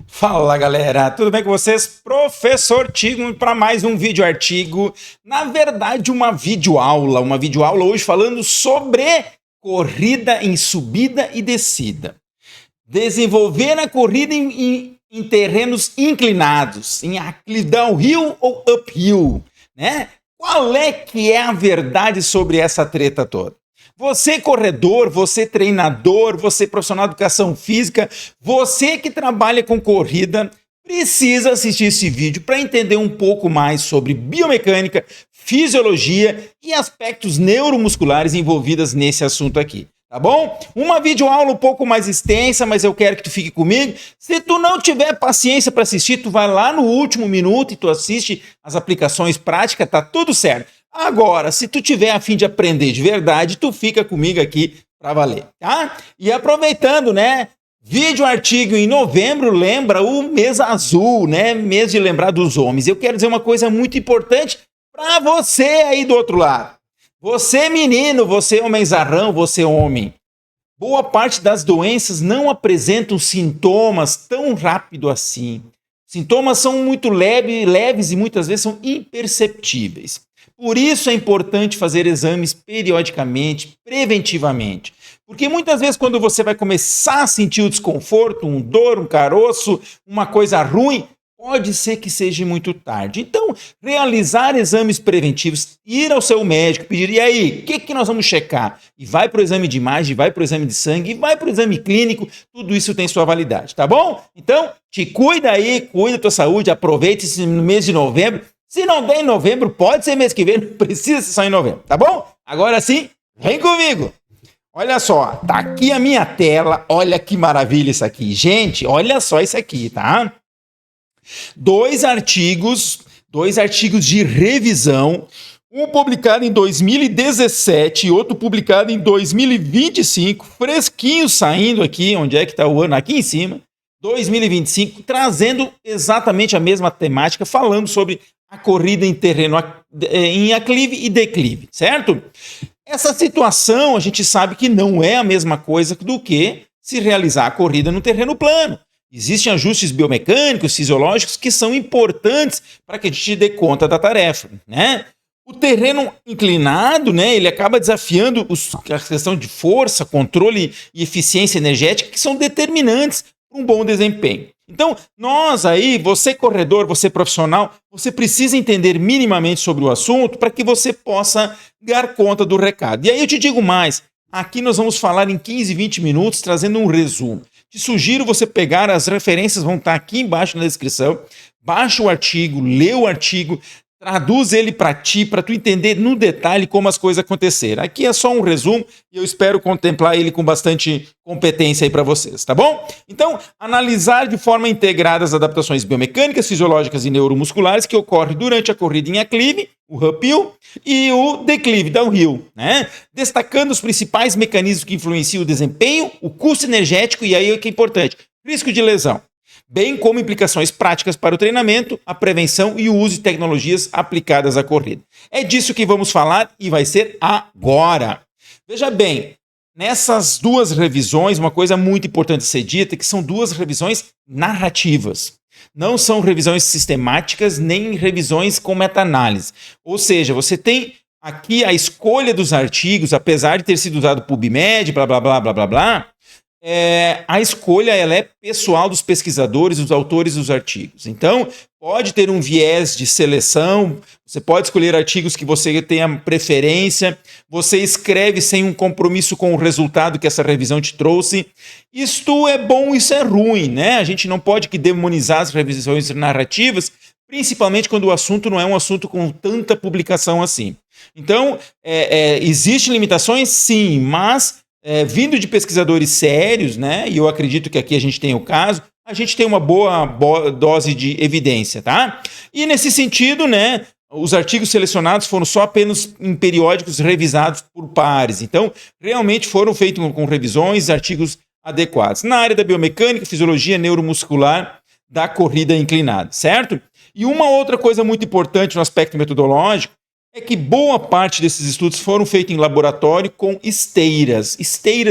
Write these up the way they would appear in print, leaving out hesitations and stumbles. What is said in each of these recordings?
Fala galera, tudo bem com vocês? Professor Tigo para mais um vídeo artigo. Na verdade, uma videoaula hoje falando sobre corrida em subida e descida. Desenvolver a corrida em terrenos inclinados, em downhill ou uphill, né? Qual é que é a verdade sobre essa treta toda? Você corredor, você treinador, você profissional de educação física, você que trabalha com corrida, precisa assistir esse vídeo para entender um pouco mais sobre biomecânica, fisiologia e aspectos neuromusculares envolvidos nesse assunto aqui. Tá bom? Uma videoaula um pouco mais extensa, mas eu quero que tu fique comigo. Se tu não tiver paciência para assistir, tu vai lá no último minuto e tu assiste as aplicações práticas, tá tudo certo. Agora, se tu tiver a fim de aprender de verdade, tu fica comigo aqui para valer, tá? E aproveitando, né? Vídeo artigo em novembro lembra o mês azul, né? Mês de lembrar dos homens. Eu quero dizer uma coisa muito importante para você aí do outro lado. Você menino, você homenzarrão, você homem. Boa parte das doenças não apresentam sintomas tão rápido assim. Sintomas são muito leves e muitas vezes são imperceptíveis. Por isso é importante fazer exames periodicamente, preventivamente. Porque muitas vezes quando você vai começar a sentir o desconforto, um dor, um caroço, uma coisa ruim, pode ser que seja muito tarde. Então, realizar exames preventivos, ir ao seu médico, pedir, e aí, o que nós vamos checar? E vai para o exame de imagem, vai para o exame de sangue, vai para o exame clínico, tudo isso tem sua validade, tá bom? Então, te cuida aí, cuida da tua saúde, aproveite esse mês de novembro. Se não der em novembro, pode ser mês que vem, não precisa ser só em novembro, tá bom? Agora sim, vem comigo! Olha só, tá aqui a minha tela, olha que maravilha isso aqui. Gente, olha só isso aqui, tá? Dois artigos de revisão, um publicado em 2017 e outro publicado em 2025, fresquinho saindo aqui, onde é que está o ano? Aqui em cima, 2025, trazendo exatamente a mesma temática, falando sobre a corrida em terreno em aclive e declive, certo? Essa situação a gente sabe que não é a mesma coisa do que se realizar a corrida no terreno plano. Existem ajustes biomecânicos, fisiológicos que são importantes para que a gente dê conta da tarefa, né? O terreno inclinado, né, ele acaba desafiando a questão de força, controle e eficiência energética que são determinantes para um bom desempenho. Então, nós aí, você corredor, você profissional, você precisa entender minimamente sobre o assunto para que você possa dar conta do recado. E aí eu te digo mais, aqui nós vamos falar em 15, 20 minutos, trazendo um resumo. Te sugiro você pegar, as referências vão estar aqui embaixo na descrição, baixa o artigo, lê o artigo, traduz ele para ti, para tu entender no detalhe como as coisas aconteceram. Aqui é só um resumo e eu espero contemplar ele com bastante competência aí para vocês, tá bom? Então, analisar de forma integrada as adaptações biomecânicas, fisiológicas e neuromusculares que ocorrem durante a corrida em aclive, o uphill, e o declive, downhill, né? Destacando os principais mecanismos que influenciam o desempenho, o custo energético e aí o que é importante, risco de lesão, bem como implicações práticas para o treinamento, a prevenção e o uso de tecnologias aplicadas à corrida. É disso que vamos falar e vai ser agora. Veja bem, nessas duas revisões, uma coisa muito importante ser dita, que são duas revisões narrativas. Não são revisões sistemáticas, nem revisões com meta-análise. Ou seja, você tem aqui a escolha dos artigos, apesar de ter sido usado PubMed, blá, blá, blá, blá, blá, blá, a escolha ela é pessoal dos pesquisadores, dos autores dos artigos. Então, pode ter um viés de seleção, você pode escolher artigos que você tenha preferência, você escreve sem um compromisso com o resultado que essa revisão te trouxe. Isto é bom, isso é ruim, né? A gente não pode demonizar as revisões narrativas, principalmente quando o assunto não é um assunto com tanta publicação assim. Então, existem limitações? Sim, mas vindo de pesquisadores sérios, né, e eu acredito que aqui a gente tem o caso, a gente tem uma boa dose de evidência, tá? E nesse sentido, né, os artigos selecionados foram só apenas em periódicos revisados por pares. Então, realmente foram feitos com revisões, artigos adequados. Na área da biomecânica, fisiologia neuromuscular da corrida inclinada, certo? E uma outra coisa muito importante no aspecto metodológico é que boa parte desses estudos foram feitos em laboratório com esteiras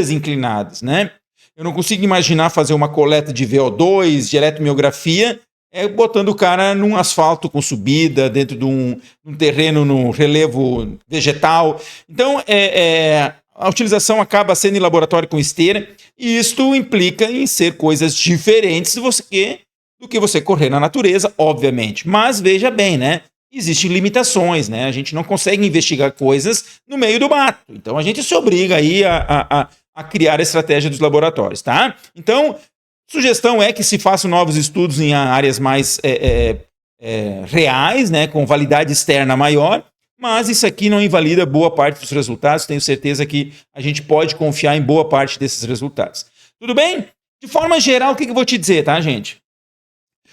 inclinadas, né? Eu não consigo imaginar fazer uma coleta de VO2, de eletromiografia, botando o cara num asfalto com subida, dentro de um terreno no relevo vegetal. Então, a utilização acaba sendo em laboratório com esteira, e isto implica em ser coisas diferentes do que você correr na natureza, obviamente. Mas veja bem, né? Existem limitações, né? A gente não consegue investigar coisas no meio do mato. Então a gente se obriga aí a criar a estratégia dos laboratórios, tá? Então, sugestão é que se façam novos estudos em áreas mais reais, né? Com validade externa maior, mas isso aqui não invalida boa parte dos resultados. Tenho certeza que a gente pode confiar em boa parte desses resultados. Tudo bem? De forma geral, o que eu vou te dizer, tá, gente?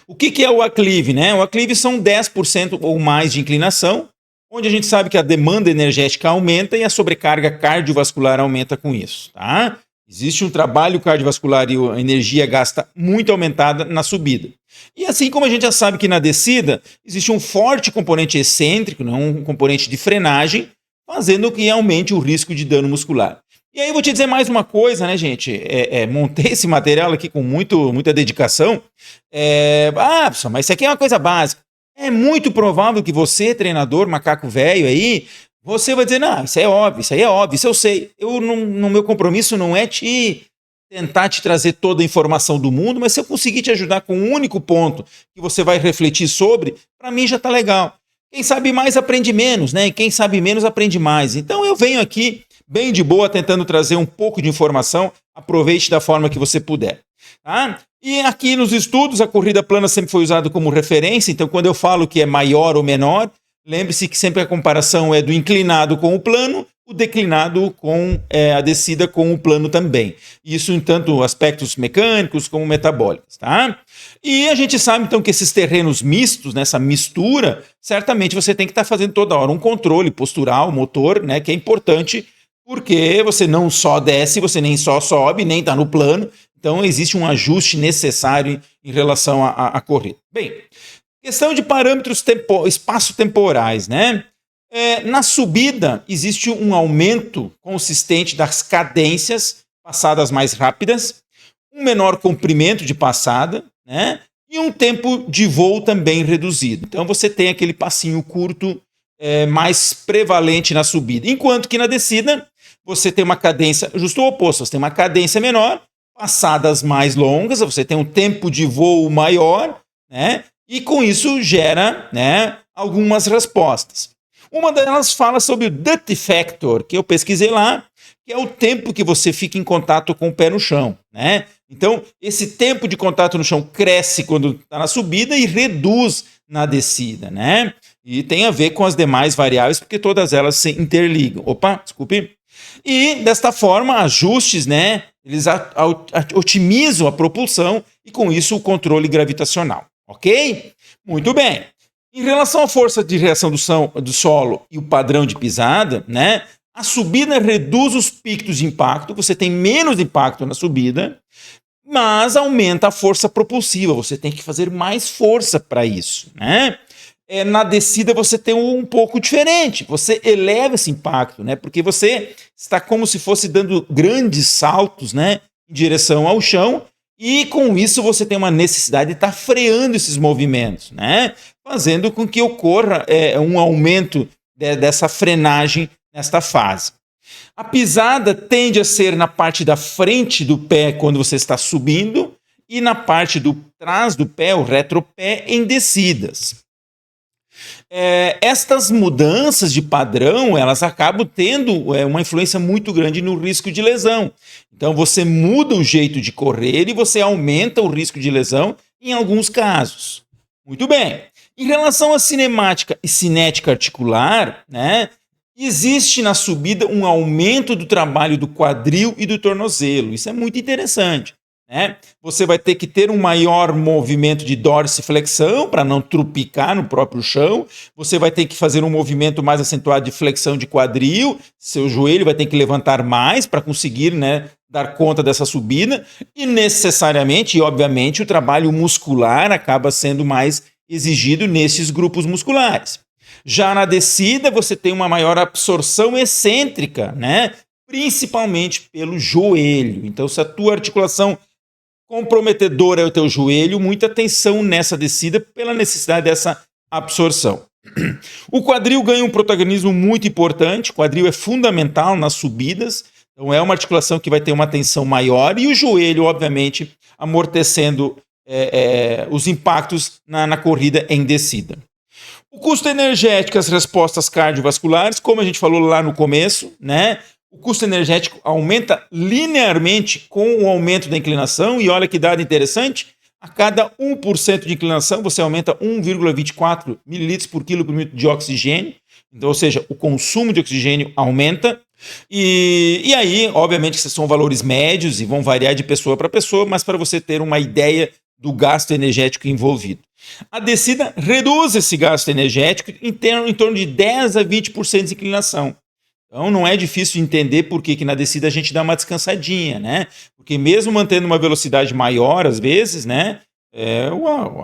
O que é o aclive, né? O aclive são 10% ou mais de inclinação, onde a gente sabe que a demanda energética aumenta e a sobrecarga cardiovascular aumenta com isso, tá? Existe um trabalho cardiovascular e a energia gasta muito aumentada na subida. E assim como a gente já sabe que na descida existe um forte componente excêntrico, né? Um componente de frenagem, fazendo que aumente o risco de dano muscular. E aí eu vou te dizer mais uma coisa, né, gente? Montei esse material aqui com muita dedicação. Pessoal, mas isso aqui é uma coisa básica. É muito provável que você, treinador, macaco velho aí, você vai dizer, não, isso aí é óbvio, isso eu sei. No meu compromisso não é tentar te trazer toda a informação do mundo, mas se eu conseguir te ajudar com um único ponto que você vai refletir sobre, para mim já tá legal. Quem sabe mais aprende menos, né? E quem sabe menos aprende mais. Então eu venho aqui bem de boa, tentando trazer um pouco de informação. Aproveite da forma que você puder. Tá? E aqui nos estudos, a corrida plana sempre foi usada como referência. Então, quando eu falo que é maior ou menor, lembre-se que sempre a comparação é do inclinado com o plano, o declinado com a descida com o plano também. Isso em tanto aspectos mecânicos como metabólicos. Tá? E a gente sabe, então, que esses terrenos mistos, nessa mistura, certamente você tem que estar fazendo toda hora um controle postural, motor, né, que é importante, porque você não só desce, você nem só sobe, nem está no plano. Então, existe um ajuste necessário em relação à corrida. Bem, questão de parâmetros espaço-temporais, né? Na subida, existe um aumento consistente das cadências, passadas mais rápidas, um menor comprimento de passada, né? E um tempo de voo também reduzido. Então, você tem aquele passinho curto mais prevalente na subida. Enquanto que na descida, você tem uma cadência, justo o oposto, você tem uma cadência menor, passadas mais longas, você tem um tempo de voo maior, né? E com isso gera, né, algumas respostas. Uma delas fala sobre o Duty Factor, que eu pesquisei lá, que é o tempo que você fica em contato com o pé no chão, né? Então, esse tempo de contato no chão cresce quando está na subida e reduz na descida, né? E tem a ver com as demais variáveis, porque todas elas se interligam. Opa, desculpe. E, desta forma, ajustes, né, eles otimizam a propulsão e, com isso, o controle gravitacional. Ok? Muito bem. Em relação à força de reação do solo e o padrão de pisada, né, a subida reduz os picos de impacto, você tem menos impacto na subida, mas aumenta a força propulsiva, você tem que fazer mais força para isso, né? Na descida você tem um pouco diferente, você eleva esse impacto, né? Porque você está como se fosse dando grandes saltos, né, em direção ao chão, e com isso você tem uma necessidade de estar freando esses movimentos, né? Fazendo com que ocorra um aumento dessa frenagem nesta fase. A pisada tende a ser na parte da frente do pé quando você está subindo e na parte do trás do pé, o retropé, em descidas. Estas mudanças de padrão, elas acabam tendo uma influência muito grande no risco de lesão. Então você muda o jeito de correr e você aumenta o risco de lesão em alguns casos. Muito bem. Em relação à cinemática e cinética articular, né, existe na subida um aumento do trabalho do quadril e do tornozelo. Isso é muito interessante, né? Você vai ter que ter um maior movimento de dorsiflexão para não trupicar no próprio chão. Você vai ter que fazer um movimento mais acentuado de flexão de quadril. Seu joelho vai ter que levantar mais para conseguir, né, dar conta dessa subida. E necessariamente, e obviamente, o trabalho muscular acaba sendo mais exigido nesses grupos musculares. Já na descida, você tem uma maior absorção excêntrica, né? principalmente pelo joelho. Então, se a tua articulação comprometedora é o teu joelho, muita atenção nessa descida pela necessidade dessa absorção. O quadril ganha um protagonismo muito importante, o quadril é fundamental nas subidas, então é uma articulação que vai ter uma tensão maior, e o joelho, obviamente, amortecendo os impactos na corrida em descida. O custo energético, as respostas cardiovasculares, como a gente falou lá no começo, né? O custo energético aumenta linearmente com o aumento da inclinação, e olha que dado interessante, a cada 1% de inclinação você aumenta 1,24 ml por quilo por minuto de oxigênio, então, ou seja, o consumo de oxigênio aumenta, e aí, obviamente, que são valores médios e vão variar de pessoa para pessoa, mas para você ter uma ideia do gasto energético envolvido. A descida reduz esse gasto energético em torno de 10 a 20% de inclinação. Então não é difícil de entender por que na descida a gente dá uma descansadinha, né? Porque mesmo mantendo uma velocidade maior, às vezes, né?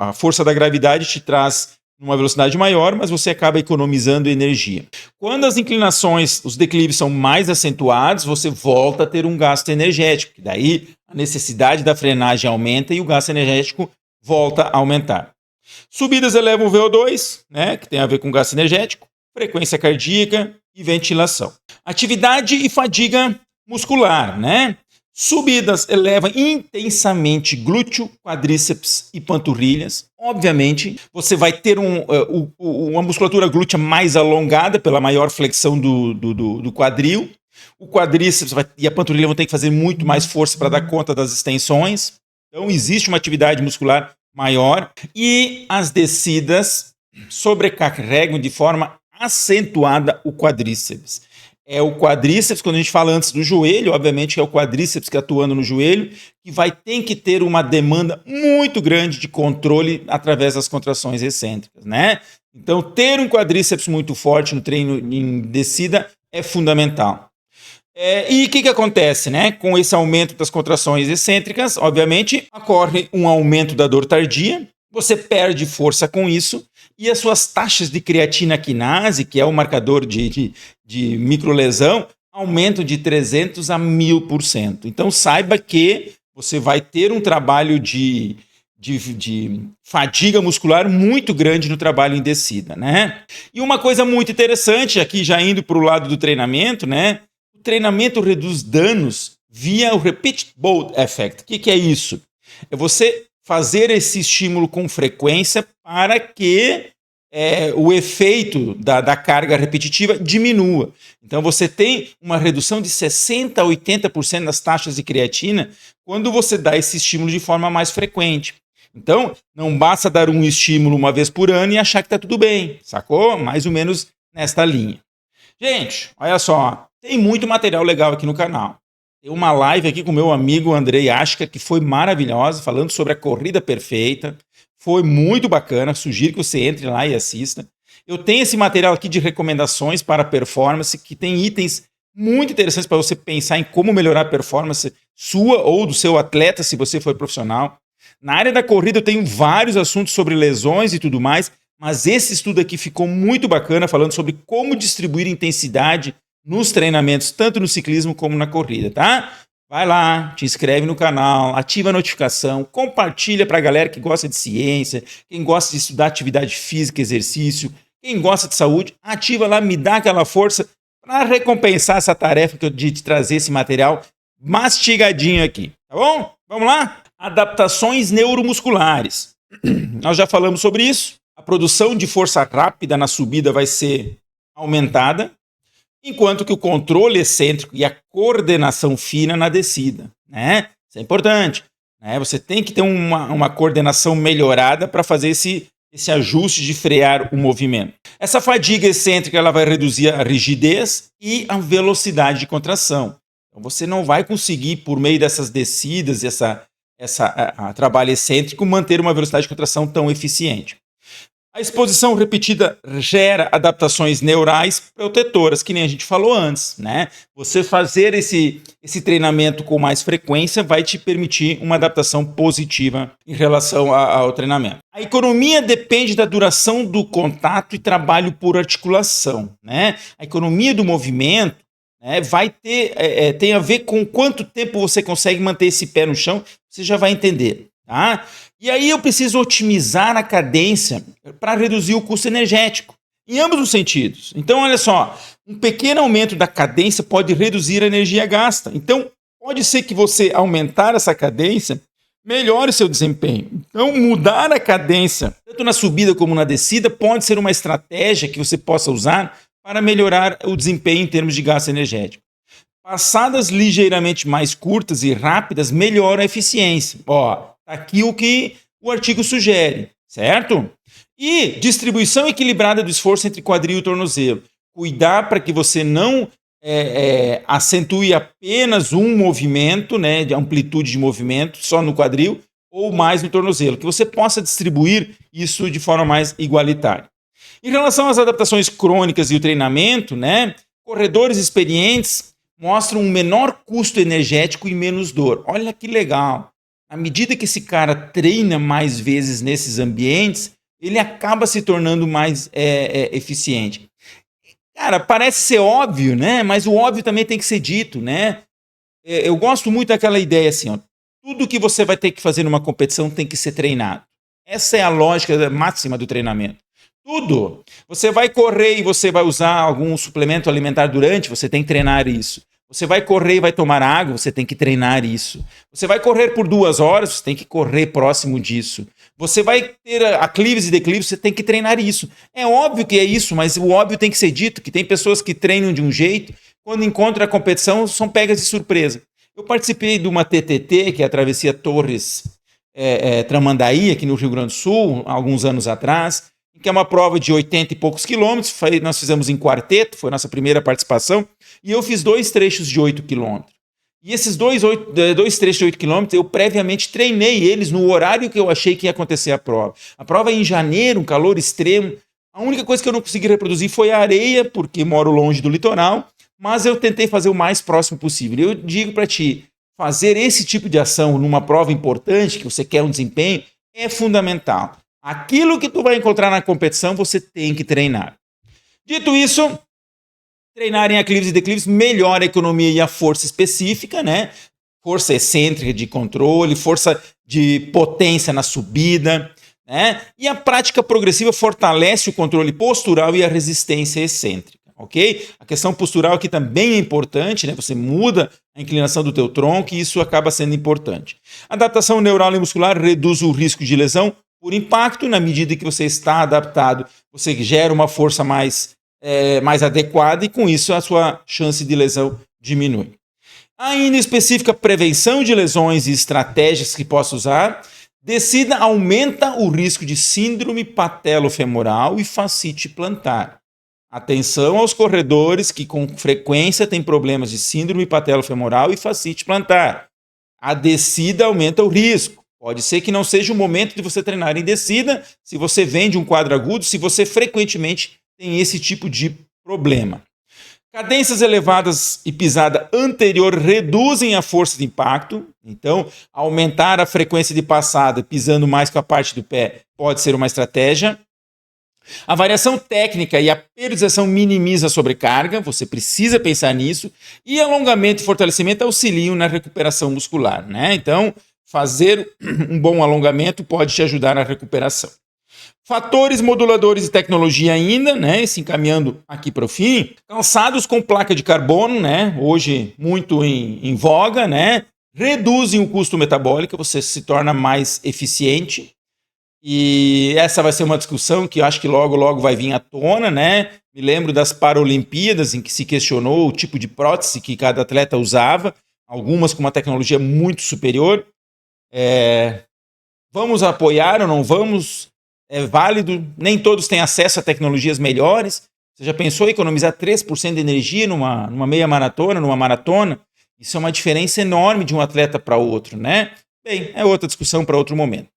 A força da gravidade te traz uma velocidade maior, mas você acaba economizando energia. Quando as inclinações, os declives são mais acentuados, você volta a ter um gasto energético, que daí a necessidade da frenagem aumenta e o gasto energético volta a aumentar. Subidas elevam o VO2, né, que tem a ver com gasto energético, frequência cardíaca e ventilação. Atividade e fadiga muscular, né? Subidas elevam intensamente glúteo, quadríceps e panturrilhas. Obviamente, você vai ter uma musculatura glútea mais alongada pela maior flexão do quadril. O quadríceps e a panturrilha vão ter que fazer muito mais força para dar conta das extensões. Então, existe uma atividade muscular maior. E as descidas sobrecarregam de forma acentuada o quadríceps. É o quadríceps, quando a gente fala antes do joelho, obviamente é o quadríceps que atuando no joelho, que tem que ter uma demanda muito grande de controle através das contrações excêntricas, né? Então, ter um quadríceps muito forte no treino em descida é fundamental. E o que acontece, né? Com esse aumento das contrações excêntricas, obviamente, ocorre um aumento da dor tardia, você perde força com isso, e as suas taxas de creatina quinase, que é o marcador de microlesão, aumentam de 300 a 1000%. Então saiba que você vai ter um trabalho de fadiga muscular muito grande no trabalho em descida, né? E uma coisa muito interessante, aqui já indo para o lado do treinamento, né? O treinamento reduz danos via o repeatable effect. O que é isso? É você fazer esse estímulo com frequência para que o efeito da carga repetitiva diminua. Então você tem uma redução de 60% a 80% das taxas de creatina quando você dá esse estímulo de forma mais frequente. Então não basta dar um estímulo uma vez por ano e achar que está tudo bem, sacou? Mais ou menos nesta linha. Gente, olha só, tem muito material legal aqui no canal. Tem uma live aqui com o meu amigo Andrei Ashka, que foi maravilhosa, falando sobre a corrida perfeita. Foi muito bacana, sugiro que você entre lá e assista. Eu tenho esse material aqui de recomendações para performance, que tem itens muito interessantes para você pensar em como melhorar a performance sua ou do seu atleta, se você for profissional. Na área da corrida eu tenho vários assuntos sobre lesões e tudo mais, mas esse estudo aqui ficou muito bacana, falando sobre como distribuir intensidade nos treinamentos, tanto no ciclismo como na corrida, tá? Vai lá, te inscreve no canal, ativa a notificação, compartilha para a galera que gosta de ciência, quem gosta de estudar atividade física, exercício, quem gosta de saúde, ativa lá, me dá aquela força para recompensar essa tarefa de te trazer esse material mastigadinho aqui, tá bom? Vamos lá? Adaptações neuromusculares. Nós já falamos sobre isso. A produção de força rápida na subida vai ser aumentada, enquanto que o controle excêntrico e a coordenação fina na descida, né? Isso é importante, né? Você tem que ter uma coordenação melhorada para fazer esse ajuste de frear o movimento. Essa fadiga excêntrica ela vai reduzir a rigidez e a velocidade de contração. Então você não vai conseguir, por meio dessas descidas e a trabalho excêntrico, manter uma velocidade de contração tão eficiente. A exposição repetida gera adaptações neurais protetoras, que nem a gente falou antes, né? Você fazer esse treinamento com mais frequência vai te permitir uma adaptação positiva em relação ao treinamento. A economia depende da duração do contato e trabalho por articulação, né? A economia do movimento, né, tem a ver com quanto tempo você consegue manter esse pé no chão, você já vai entender. Tá? E aí eu preciso otimizar a cadência para reduzir o custo energético, em ambos os sentidos. Então, olha só, um pequeno aumento da cadência pode reduzir a energia gasta. Então, pode ser que você aumentar essa cadência melhore seu desempenho. Então, mudar a cadência, tanto na subida como na descida, pode ser uma estratégia que você possa usar para melhorar o desempenho em termos de gasto energético. Passadas ligeiramente mais curtas e rápidas melhoram a eficiência. Ó, tá aqui o que o artigo sugere, certo? E distribuição equilibrada do esforço entre quadril e tornozelo. Cuidar para que você não acentue apenas um movimento, né, de amplitude de movimento, só no quadril, ou mais no tornozelo, que você possa distribuir isso de forma mais igualitária. Em relação às adaptações crônicas e o treinamento, né, corredores experientes mostram um menor custo energético e menos dor. Olha que legal! À medida que esse cara treina mais vezes nesses ambientes, ele acaba se tornando mais eficiente. Cara, parece ser óbvio, né? Mas o óbvio também tem que ser dito, né? Eu gosto muito daquela ideia assim, ó, tudo que você vai ter que fazer numa competição tem que ser treinado. Essa é a lógica máxima do treinamento. Tudo. Você vai correr e você vai usar algum suplemento alimentar durante, você tem que treinar isso. Você vai correr e vai tomar água, você tem que treinar isso. Você vai correr por 2 horas, você tem que correr próximo disso. Você vai ter aclives e declives, você tem que treinar isso. É óbvio que é isso, mas o óbvio tem que ser dito, que tem pessoas que treinam de um jeito, quando encontram a competição, são pegas de surpresa. Eu participei de uma TTT, que é a Travessia Torres Tramandaí, aqui no Rio Grande do Sul, alguns anos atrás, que é uma prova de 80 e poucos quilômetros, nós fizemos em quarteto, foi a nossa primeira participação, e eu fiz 2 trechos de 8 quilômetros. E esses dois trechos de 8 quilômetros, eu previamente treinei eles no horário que eu achei que ia acontecer a prova. A prova é em janeiro, um calor extremo. A única coisa que eu não consegui reproduzir foi a areia, porque moro longe do litoral, mas eu tentei fazer o mais próximo possível. Eu digo para ti, fazer esse tipo de ação numa prova importante, que você quer um desempenho, é fundamental. Aquilo que tu vai encontrar na competição, você tem que treinar. Dito isso, treinar em aclives e declives melhora a economia e a força específica, né? Força excêntrica de controle, força de potência na subida, né? E a prática progressiva fortalece o controle postural e a resistência excêntrica, ok? A questão postural aqui também é importante, né? Você muda a inclinação do teu tronco e isso acaba sendo importante. A adaptação neural e muscular reduz o risco de lesão por impacto. Na medida que você está adaptado, você gera uma força mais adequada e com isso a sua chance de lesão diminui. Ainda específica prevenção de lesões e estratégias que possa usar, descida aumenta o risco de síndrome patelofemoral e fascite plantar. Atenção aos corredores que com frequência têm problemas de síndrome patelofemoral e fascite plantar. A descida aumenta o risco. Pode ser que não seja o momento de você treinar em descida, se você vem de um quadro agudo, se você frequentemente tem esse tipo de problema. Cadências elevadas e pisada anterior reduzem a força de impacto, então aumentar a frequência de passada pisando mais com a parte do pé pode ser uma estratégia. A variação técnica e a periodização minimiza a sobrecarga, você precisa pensar nisso, e alongamento e fortalecimento auxiliam na recuperação muscular, né? Então, fazer um bom alongamento pode te ajudar na recuperação. Fatores moduladores de tecnologia ainda, né, se encaminhando aqui para o fim, calçados com placa de carbono, né, hoje muito em voga, né, reduzem o custo metabólico, você se torna mais eficiente, e essa vai ser uma discussão que eu acho que logo vai vir à tona, né, me lembro das Paralimpíadas em que se questionou o tipo de prótese que cada atleta usava, algumas com uma tecnologia muito superior, vamos apoiar ou não vamos? É válido, nem todos têm acesso a tecnologias melhores. Você já pensou em economizar 3% de energia numa meia maratona, numa maratona? Isso é uma diferença enorme de um atleta para outro, né? Bem, é outra discussão para outro momento.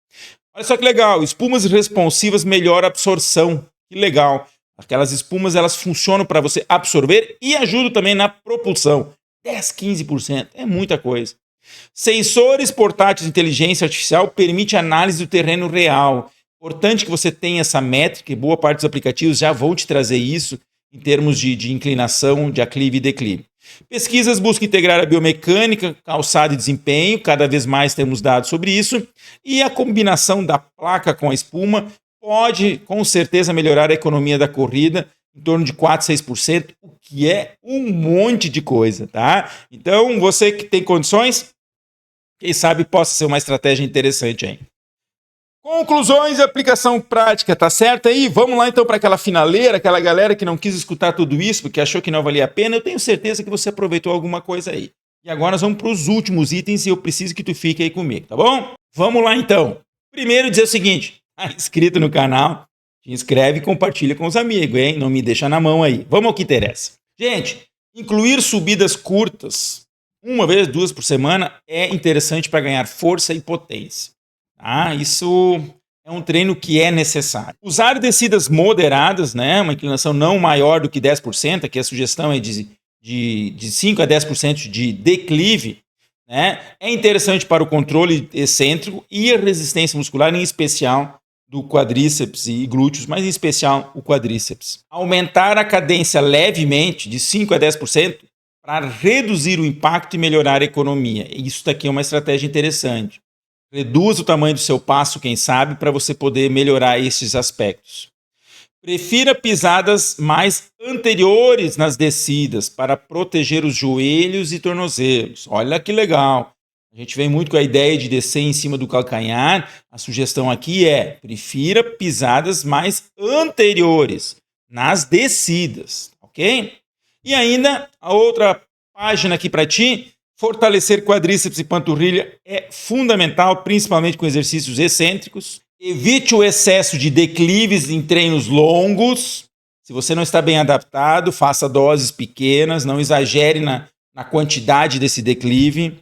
Olha só que legal, espumas responsivas melhoram a absorção. Que legal. Aquelas espumas, elas funcionam para você absorver e ajudam também na propulsão. 10, 15%, é muita coisa. Sensores portáteis de inteligência artificial permite análise do terreno real. Importante que você tenha essa métrica, e boa parte dos aplicativos já vão te trazer isso em termos de inclinação, de aclive e declive. Pesquisas buscam integrar a biomecânica, calçado e desempenho, cada vez mais temos dados sobre isso, e a combinação da placa com a espuma pode, com certeza, melhorar a economia da corrida em torno de 4, 6%, o que é um monte de coisa, tá? Então, você que tem condições, quem sabe possa ser uma estratégia interessante aí. Conclusões e aplicação prática, tá certo aí? Vamos lá então para aquela finaleira, aquela galera que não quis escutar tudo isso porque achou que não valia a pena. Eu tenho certeza que você aproveitou alguma coisa aí. E agora nós vamos para os últimos itens e eu preciso que tu fique aí comigo, tá bom? Vamos lá então. Primeiro dizer o seguinte, tá inscrito no canal, te inscreve e compartilha com os amigos, hein? Não me deixa na mão aí. Vamos ao que interessa. Gente, incluir subidas curtas, uma vez, 2 por semana, é interessante para ganhar força e potência. Isso é um treino que é necessário. Usar descidas moderadas, né, uma inclinação não maior do que 10%, que a sugestão é de 5 a 10% de declive, né, é interessante para o controle excêntrico e a resistência muscular, em especial do quadríceps e glúteos, mas em especial o quadríceps. Aumentar a cadência levemente, de 5 a 10%, para reduzir o impacto e melhorar a economia. Isso daqui é uma estratégia interessante. Reduz o tamanho do seu passo, quem sabe, para você poder melhorar esses aspectos. Prefira pisadas mais anteriores nas descidas para proteger os joelhos e tornozelos. Olha que legal. A gente vem muito com a ideia de descer em cima do calcanhar. A sugestão aqui é: prefira pisadas mais anteriores nas descidas, ok? E ainda a outra página aqui para ti. Fortalecer quadríceps e panturrilha é fundamental, principalmente com exercícios excêntricos. Evite o excesso de declives em treinos longos. Se você não está bem adaptado, faça doses pequenas, não exagere na quantidade desse declive.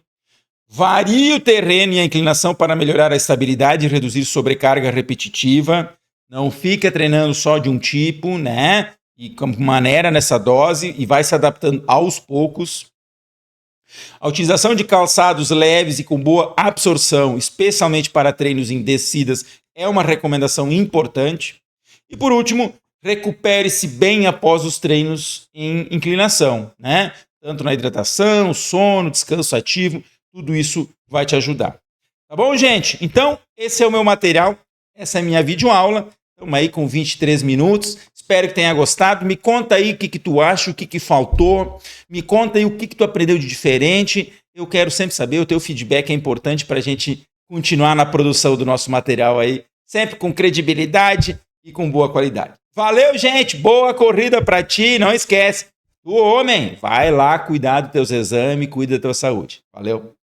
Varie o terreno e a inclinação para melhorar a estabilidade e reduzir sobrecarga repetitiva. Não fica treinando só de um tipo, né? E com maneira nessa dose e vai se adaptando aos poucos. A utilização de calçados leves e com boa absorção, especialmente para treinos em descidas, é uma recomendação importante. E por último, recupere-se bem após os treinos em inclinação, né? Tanto na hidratação, sono, descanso ativo, tudo isso vai te ajudar. Tá bom, gente? Então, esse é o meu material, essa é a minha videoaula. Estamos aí com 23 minutos. Espero que tenha gostado. Me conta aí o que tu acha, o que faltou. Me conta aí o que tu aprendeu de diferente. Eu quero sempre saber, o teu feedback é importante para a gente continuar na produção do nosso material aí, sempre com credibilidade e com boa qualidade. Valeu, gente! Boa corrida para ti. Não esquece, o homem, vai lá cuidar dos teus exames, cuida da tua saúde. Valeu!